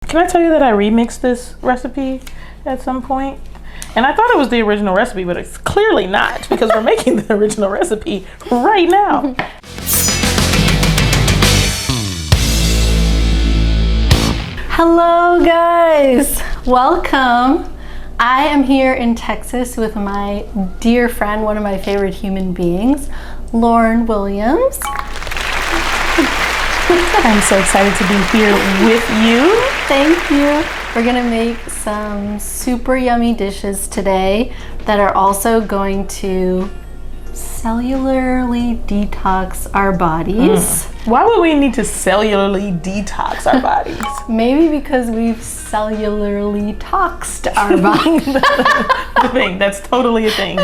Can I tell you that I remixed this recipe at some point? And I thought it was the original recipe, but it's clearly not because we're making the original recipe right now. Hello guys, welcome. I am here in Texas with my dear friend, one of my favorite human beings, Lauryn Williams. I'm so excited to be here with you. Thank you. We're gonna make some super yummy dishes today that are also going to cellularly detox our bodies. Why would we need to cellularly detox our bodies? Maybe because we've cellularly toxed our bodies. The thing, that's totally a thing.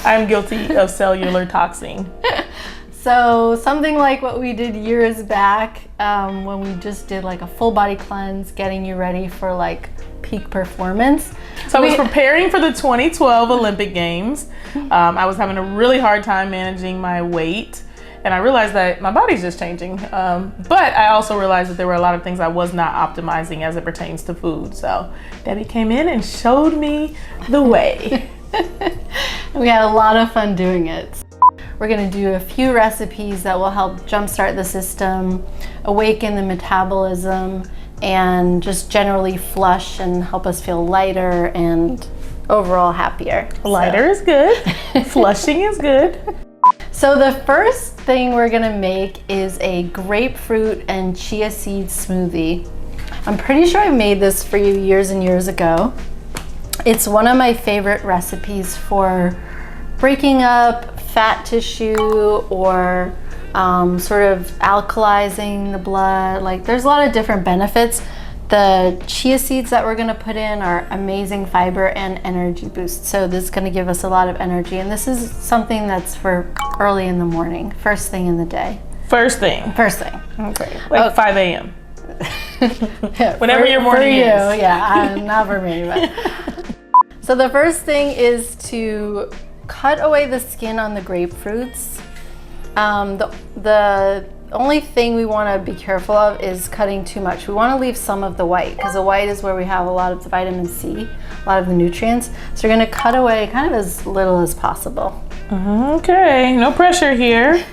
I'm guilty of cellular toxing. So something like what we did years back when we just did like a full body cleanse, getting you ready for like peak performance. So I was preparing for the 2012 Olympic Games. I was having a really hard time managing my weight, and I realized that my body's just changing. But I also realized that there were a lot of things I was not optimizing as it pertains to food. So Debbie came in and showed me the way. We had a lot of fun doing it. We're gonna do a few recipes that will help jumpstart the system, awaken the metabolism, and just generally flush and help us feel lighter and overall happier. Lighter is good. Flushing is good. So the first thing we're gonna make is a grapefruit and chia seed smoothie. I'm pretty sure I made this for you years and years ago. It's one of my favorite recipes for breaking up fat tissue or sort of alkalizing the blood. Like there's a lot of different benefits. The chia seeds that we're gonna put in are amazing fiber and energy boost. So this is gonna give us a lot of energy. And this is something that's for early in the morning, first thing in the day. First thing. First thing. Okay. Like 5 a.m. Yeah, Whenever your morning is. For you, yeah, not for me. But. So the first thing is to cut away the skin on the grapefruits. The only thing we want to be careful of is cutting too much. We want to leave some of the white because the white is where we have a lot of the vitamin C, a lot of the nutrients. So we're going to cut away kind of as little as possible. Okay, no pressure here.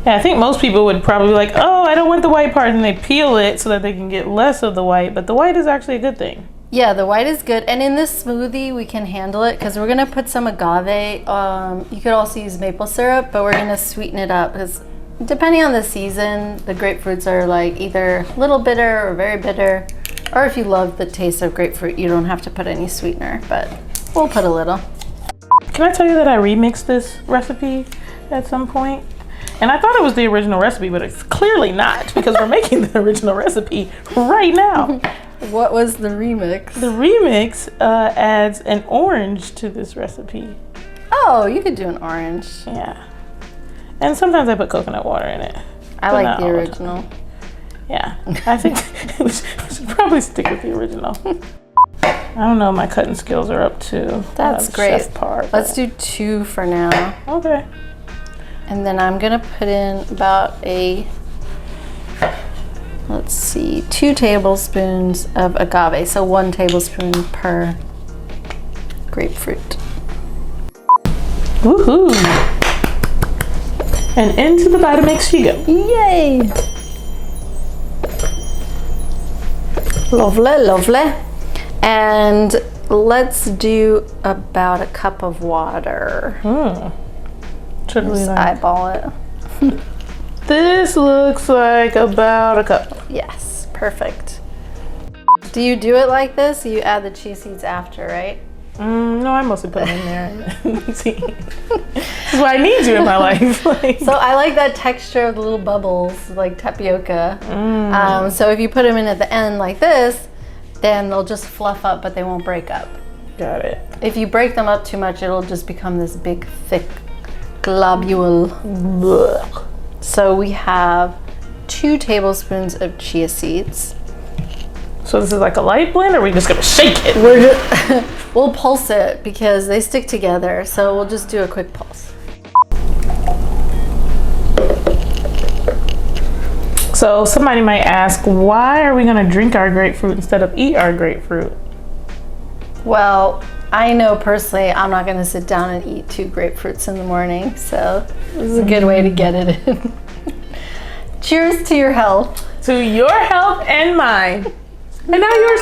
Yeah, I think most people would probably be like, oh, I don't want the white part, and they peel it so that they can get less of the white, but the white is actually a good thing. Yeah, the white is good. And in this smoothie, we can handle it because we're gonna put some agave. You could also use maple syrup, but we're gonna sweeten it up because depending on the season, the grapefruits are like either a little bitter or very bitter. Or if you love the taste of grapefruit, you don't have to put any sweetener, but we'll put a little. Can I tell you that I remixed this recipe at some point? And I thought it was the original recipe, but it's clearly not because we're making the original recipe right now. What was the remix? The remix adds an orange to this recipe. Oh, you could do an orange. Yeah. And sometimes I put coconut water in it. I like the original. Yeah. I think we should probably stick with the original. I don't know, my cutting skills are up to. That's great. Chef part, let's do 2 for now. Okay. And then I'm gonna put in about let's see, 2 tablespoons of agave. So 1 tablespoon per grapefruit. Woohoo! And into the Vitamix you go. Yay! Lovely, lovely. And let's do about a cup of water. Should we eyeball it? This looks like about a cup. Yes, perfect. Do you do it like this? You add the chia seeds after, right? No, I mostly put them in there. See, this is why I need you in my life. So I like that texture of the little bubbles, like tapioca. So if you put them in at the end like this, then they'll just fluff up, but they won't break up. Got it. If you break them up too much, it'll just become this big, thick globule. Blech. So we have 2 tablespoons of chia seeds. So this is like a light blend, or are we just gonna shake it? We'll pulse it because they stick together. So we'll just do a quick pulse. So somebody might ask, why are we gonna drink our grapefruit instead of eat our grapefruit? Well, I know personally I'm not gonna sit down and eat 2 grapefruits in the morning, so this is a good way to get it in. Cheers to your health. To your health and mine. And now yours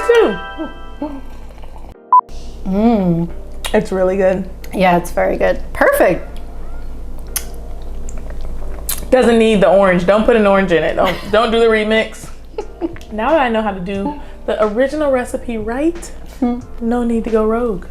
too. It's really good. Yeah, it's very good. Perfect. Doesn't need the orange. Don't put an orange in it. Don't do the remix. Now that I know how to do the original recipe right, no need to go rogue.